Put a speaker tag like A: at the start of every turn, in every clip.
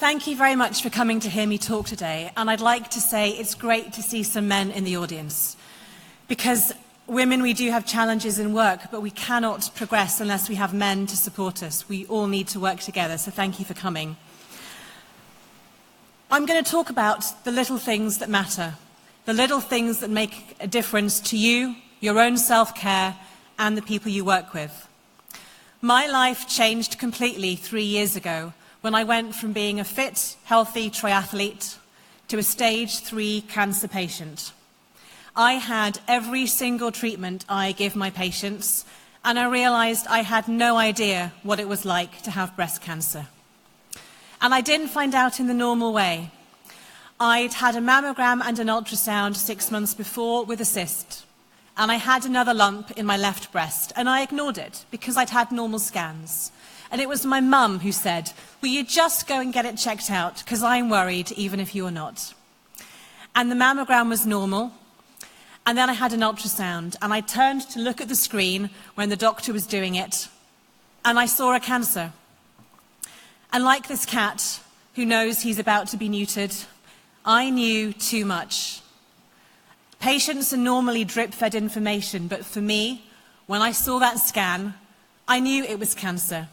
A: Thank you very much for coming to hear me talk today, and I'd like to say it's great to see some men in the audience, because women, we do have challenges in work, but we cannot progress unless we have men to support us. We all need to work together, so thank you for coming. I'm going to talk about the little things that matter, the little things that make a difference to you, your own self-care, and the people you work with. My life changed completely 3 years ago when I went from being a fit, healthy triathlete to a stage 3 cancer patient. I had every single treatment I give my patients, and I realized I had no idea what it was like to have breast cancer. And I didn't find out in the normal way. I'd had a mammogram and an ultrasound 6 months before with a cyst, and I had another lump in my left breast, and I ignored it because I'd had normal scans. And it was my mum who said, "Will you just go and get it checked out, because I'm worried even if you're not." And the mammogram was normal. And then I had an ultrasound, and I turned to look at the screen when the doctor was doing it, and I saw a cancer. And like this cat who knows he's about to be neutered, I knew too much. Patients are normally drip-fed information, but for me, when I saw that scan, I knew it was cancer.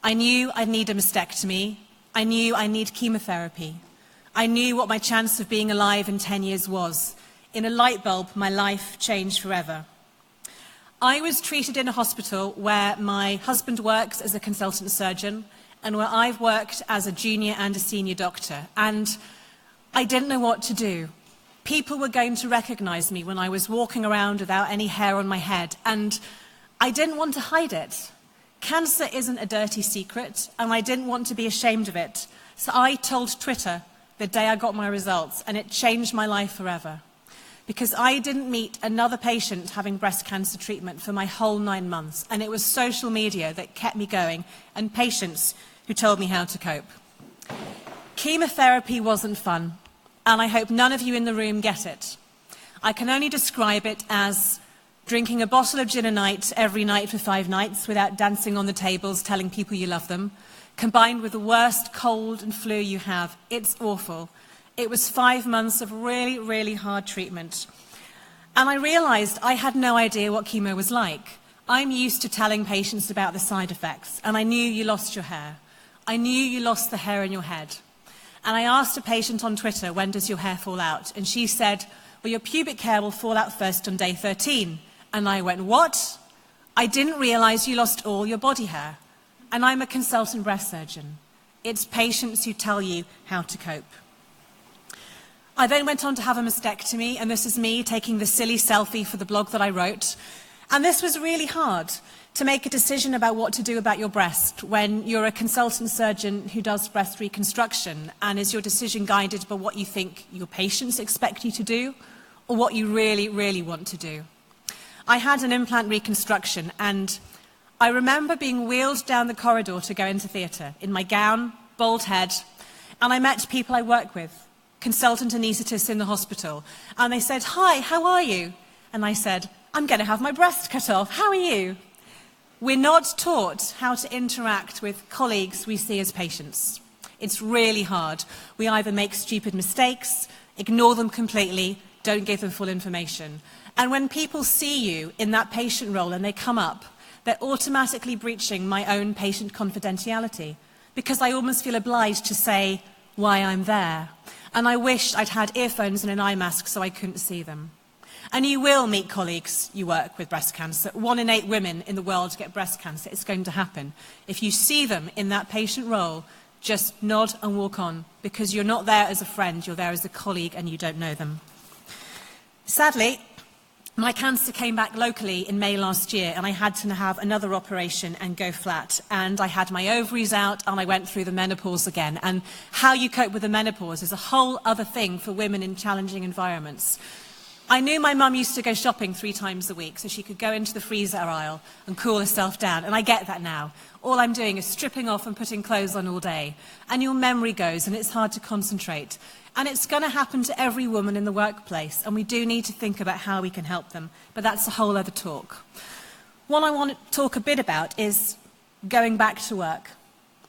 A: I knew I'd need a mastectomy. I knew I need chemotherapy. I knew what my chance of being alive in 10 years was. In a light bulb, my life changed forever. I was treated in a hospital where my husband works as a consultant surgeon and where I've worked as a junior and a senior doctor. And I didn't know what to do. People were going to recognize me when I was walking around without any hair on my head, and I didn't want to hide it. Cancer isn't a dirty secret, and I didn't want to be ashamed of it. So I told Twitter the day I got my results, and it changed my life forever. Because I didn't meet another patient having breast cancer treatment for my whole 9 months, and it was social media that kept me going, and patients who told me how to cope. Chemotherapy wasn't fun, and I hope none of you in the room get it. I can only describe it as drinking a bottle of gin a night every night for 5 nights without dancing on the tables telling people you love them, combined with the worst cold and flu you have. It's awful. It was 5 months of really, really hard treatment. And I realized I had no idea what chemo was like. I'm used to telling patients about the side effects, and I knew you lost your hair. I knew you lost the hair in your head. And I asked a patient on Twitter, "When does your hair fall out?" And she said, "Well, your pubic hair will fall out first on day 13. And I went, "What? I didn't realize you lost all your body hair." And I'm a consultant breast surgeon. It's patients who tell you how to cope. I then went on to have a mastectomy, and this is me taking the silly selfie for the blog that I wrote. And this was really hard, to make a decision about what to do about your breast when you're a consultant surgeon who does breast reconstruction, and is your decision guided by what you think your patients expect you to do, or what you really, really want to do. I had an implant reconstruction, and I remember being wheeled down the corridor to go into theatre in my gown, bald head, and I met people I work with, consultant anaesthetists in the hospital, and they said, "Hi, how are you?" And I said, "I'm going to have my breast cut off. How are you?" We're not taught how to interact with colleagues we see as patients. It's really hard. We either make stupid mistakes, ignore them completely, don't give them full information. And when people see you in that patient role and they come up, they're automatically breaching my own patient confidentiality, because I almost feel obliged to say why I'm there. And I wished I'd had earphones and an eye mask so I couldn't see them. And you will meet colleagues you work with breast cancer. 1 in 8 women in the world get breast cancer. It's going to happen. If you see them in that patient role, just nod and walk on, because you're not there as a friend, you're there as a colleague and you don't know them. Sadly, my cancer came back locally in May last year, and I had to have another operation and go flat. And I had my ovaries out, and I went through the menopause again. And how you cope with the menopause is a whole other thing for women in challenging environments. I knew my mum used to go shopping 3 times a week so she could go into the freezer aisle and cool herself down, and I get that now. All I'm doing is stripping off and putting clothes on all day. And your memory goes, and it's hard to concentrate. And it's going to happen to every woman in the workplace, and we do need to think about how we can help them. But that's a whole other talk. What I want to talk a bit about is going back to work.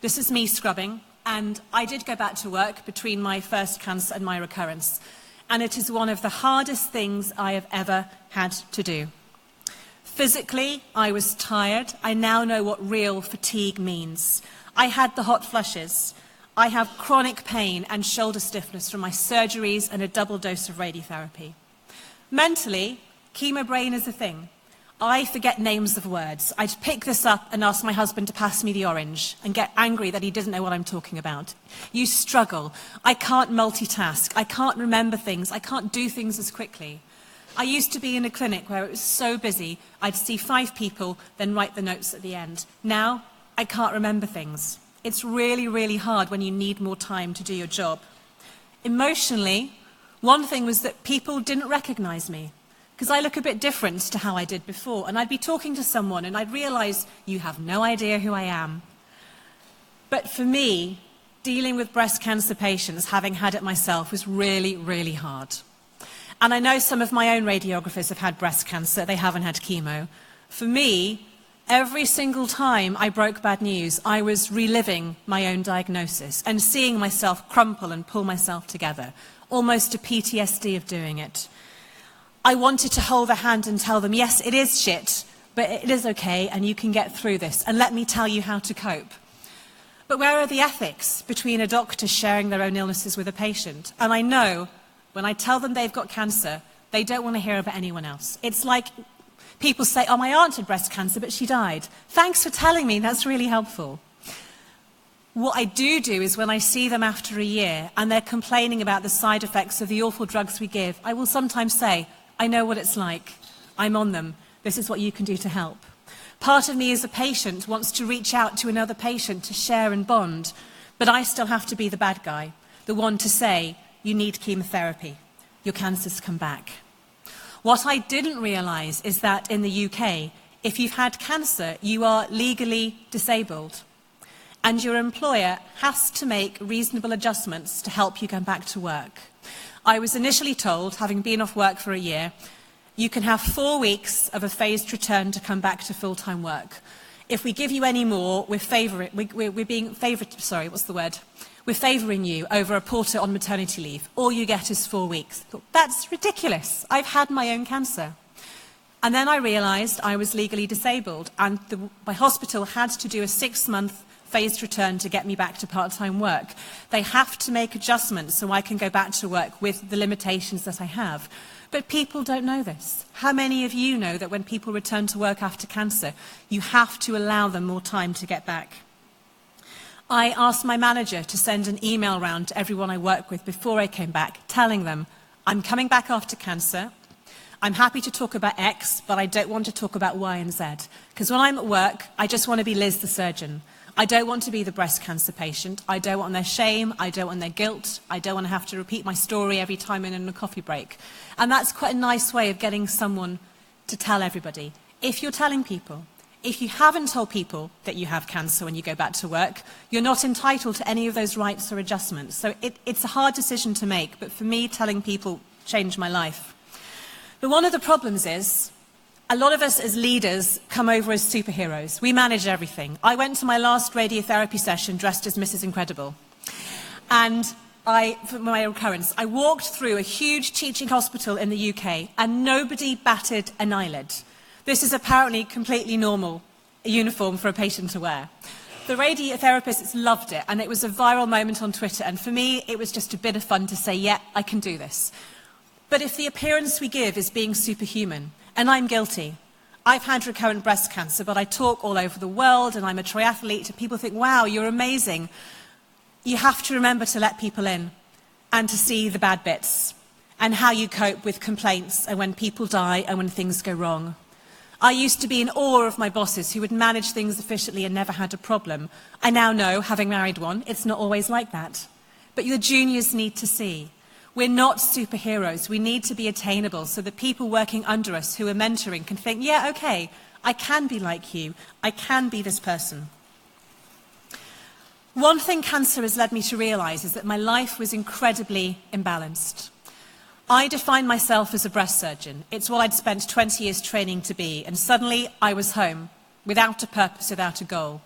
A: This is me scrubbing. And I did go back to work between my first cancer and my recurrence. And it is one of the hardest things I have ever had to do. Physically, I was tired. I now know what real fatigue means. I had the hot flushes. I have chronic pain and shoulder stiffness from my surgeries and a double dose of radiotherapy. Mentally, chemo brain is a thing. I forget names of words. I'd pick this up and ask my husband to pass me the orange and get angry that he doesn't know what I'm talking about. You struggle. I can't multitask. I can't remember things. I can't do things as quickly. I used to be in a clinic where it was so busy, I'd see 5 people, then write the notes at the end. Now, I can't remember things. It's really, really hard when you need more time to do your job. Emotionally, one thing was that people didn't recognize me, because I look a bit different to how I did before, and I'd be talking to someone and I'd realize, you have no idea who I am. But for me, dealing with breast cancer patients, having had it myself, was really, really hard. And I know some of my own radiographers have had breast cancer, they haven't had chemo. For me, every single time I broke bad news, I was reliving my own diagnosis and seeing myself crumple and pull myself together, almost a PTSD of doing it. I wanted to hold their hand and tell them, yes, it is shit, but it is okay and you can get through this, and let me tell you how to cope. But where are the ethics between a doctor sharing their own illnesses with a patient? And I know when I tell them they've got cancer, they don't want to hear about anyone else. It's like people say, oh, my aunt had breast cancer, but she died. Thanks for telling me, that's really helpful. What I do is when I see them after a year and they're complaining about the side effects of the awful drugs we give, I will sometimes say, I know what it's like. I'm on them. This is what you can do to help. Part of me as a patient wants to reach out to another patient to share and bond, but I still have to be the bad guy, the one to say, you need chemotherapy. Your cancer's come back. What I didn't realize is that in the UK, if you've had cancer, you are legally disabled. And your employer has to make reasonable adjustments to help you come back to work. I was initially told, having been off work for a year, you can have 4 weeks of a phased return to come back to full-time work. If we give you any more, we're favouring you over a porter on maternity leave. All you get is 4 weeks. That's ridiculous. I've had my own cancer. And then I realised I was legally disabled, and my hospital had to do a 6-month phased return to get me back to part-time work. They have to make adjustments so I can go back to work with the limitations that I have. But people don't know this. How many of you know that when people return to work after cancer, you have to allow them more time to get back? I asked my manager to send an email round to everyone I work with before I came back, telling them, I'm coming back after cancer. I'm happy to talk about X, but I don't want to talk about Y and Z. Because when I'm at work, I just want to be Liz the surgeon. I don't want to be the breast cancer patient. I don't want their shame. I don't want their guilt. I don't want to have to repeat my story every time I'm in a coffee break. And that's quite a nice way of getting someone to tell everybody. If you're telling people, if you haven't told people that you have cancer when you go back to work, you're not entitled to any of those rights or adjustments. So it's a hard decision to make, but for me, telling people changed my life. But one of the problems is, a lot of us as leaders come over as superheroes. We manage everything. I went to my last radiotherapy session dressed as Mrs. Incredible. And for my recurrence, I walked through a huge teaching hospital in the UK and nobody batted an eyelid. This is apparently completely normal uniform for a patient to wear. The radiotherapists loved it, and it was a viral moment on Twitter, and for me it was just a bit of fun to say, yeah, I can do this. But if the appearance we give is being superhuman, and I'm guilty. I've had recurrent breast cancer, but I talk all over the world and I'm a triathlete, and people think, wow, you're amazing. You have to remember to let people in and to see the bad bits and how you cope with complaints and when people die and when things go wrong. I used to be in awe of my bosses who would manage things efficiently and never had a problem. I now know, having married one, it's not always like that. But the juniors need to see. We're not superheroes. We need to be attainable so that people working under us who are mentoring can think, yeah, okay, I can be like you. I can be this person. One thing cancer has led me to realise is that my life was incredibly imbalanced. I defined myself as a breast surgeon. It's what I'd spent 20 years training to be, and suddenly I was home, without a purpose, without a goal.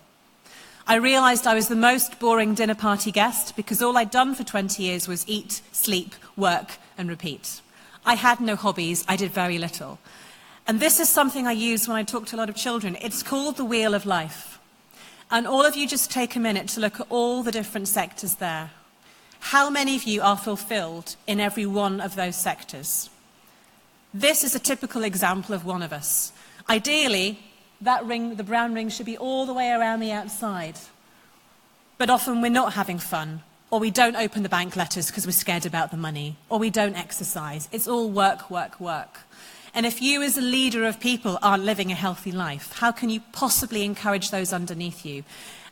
A: I realised I was the most boring dinner party guest because all I'd done for 20 years was eat, sleep, work and repeat. I had no hobbies, I did very little. And this is something I use when I talk to a lot of children. It's called the wheel of life. And all of you just take a minute to look at all the different sectors there. How many of you are fulfilled in every one of those sectors? This is a typical example of one of us. Ideally, that ring, the brown ring, should be all the way around the outside. But often we're not having fun, or we don't open the bank letters because we're scared about the money, or we don't exercise. It's all work, work, work. And if you as a leader of people aren't living a healthy life, how can you possibly encourage those underneath you?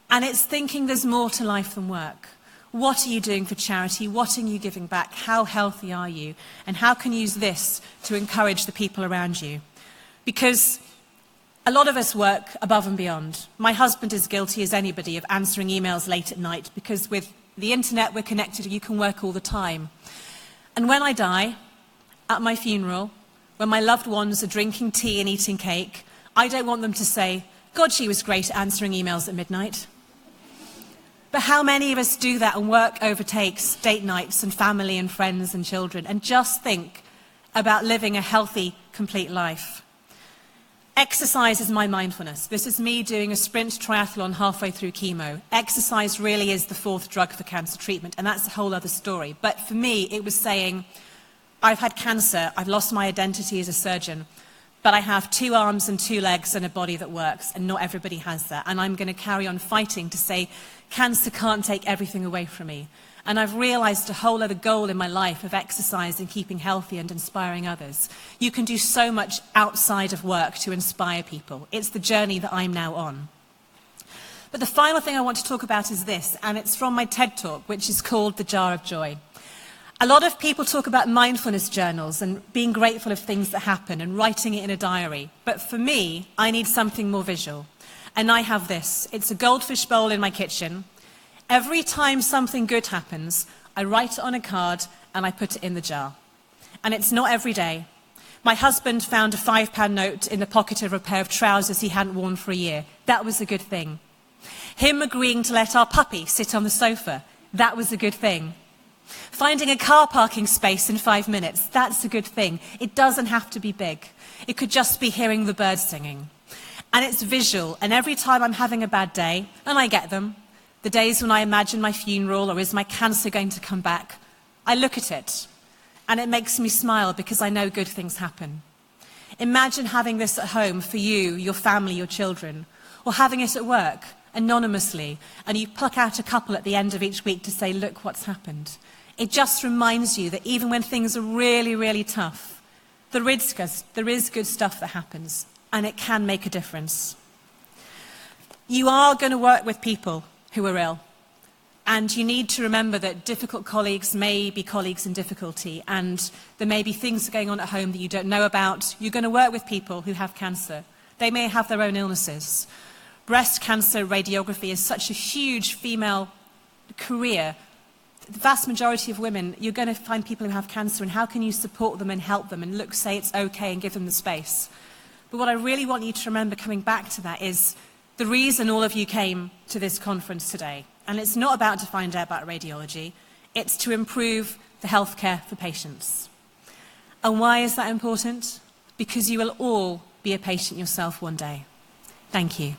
A: And it's thinking there's more to life than work. What are you doing for charity? What are you giving back? How healthy are you? And how can you use this to encourage the people around you? Because a lot of us work above and beyond. My husband is guilty as anybody of answering emails late at night because with the internet we're connected, you can work all the time. And when I die, at my funeral, when my loved ones are drinking tea and eating cake, I don't want them to say, God, she was great at answering emails at midnight. But how many of us do that and work overtakes date nights and family and friends and children and just think about living a healthy, complete life? Exercise is my mindfulness. This is me doing a sprint triathlon halfway through chemo. Exercise really is the fourth drug for cancer treatment, and that's a whole other story. But for me, it was saying, I've had cancer, I've lost my identity as a surgeon, but I have 2 arms and 2 legs and a body that works, and not everybody has that. And I'm going to carry on fighting to say, cancer can't take everything away from me. And I've realised a whole other goal in my life of exercise and keeping healthy and inspiring others. You can do so much outside of work to inspire people. It's the journey that I'm now on. But the final thing I want to talk about is this, and it's from my TED Talk, which is called The Jar of Joy. A lot of people talk about mindfulness journals and being grateful of things that happen and writing it in a diary. But for me, I need something more visual. And I have this. It's a goldfish bowl in my kitchen. Every time something good happens, I write it on a card and I put it in the jar. And it's not every day. My husband found a £5 note in the pocket of a pair of trousers he hadn't worn for a year. That was a good thing. Him agreeing to let our puppy sit on the sofa. That was a good thing. Finding a car parking space in 5 minutes. That's a good thing. It doesn't have to be big. It could just be hearing the birds singing. And it's visual. And every time I'm having a bad day, and I get them, the days when I imagine my funeral or is my cancer going to come back, I look at it and it makes me smile because I know good things happen. Imagine having this at home for you, your family, your children, or having it at work anonymously and you pluck out a couple at the end of each week to say, look what's happened. It just reminds you that even when things are really, really tough, there is good stuff that happens and it can make a difference. You are going to work with people who are ill. And you need to remember that difficult colleagues may be colleagues in difficulty and there may be things going on at home that you don't know about. You're going to work with people who have cancer. They may have their own illnesses. Breast cancer radiography is such a huge female career. The vast majority of women, you're going to find people who have cancer and how can you support them and help them and say it's okay and give them the space. But what I really want you to remember coming back to that is the reason all of you came to this conference today, and it's not about to find out about radiology, it's to improve the healthcare for patients. And why is that important? Because you will all be a patient yourself one day. Thank you.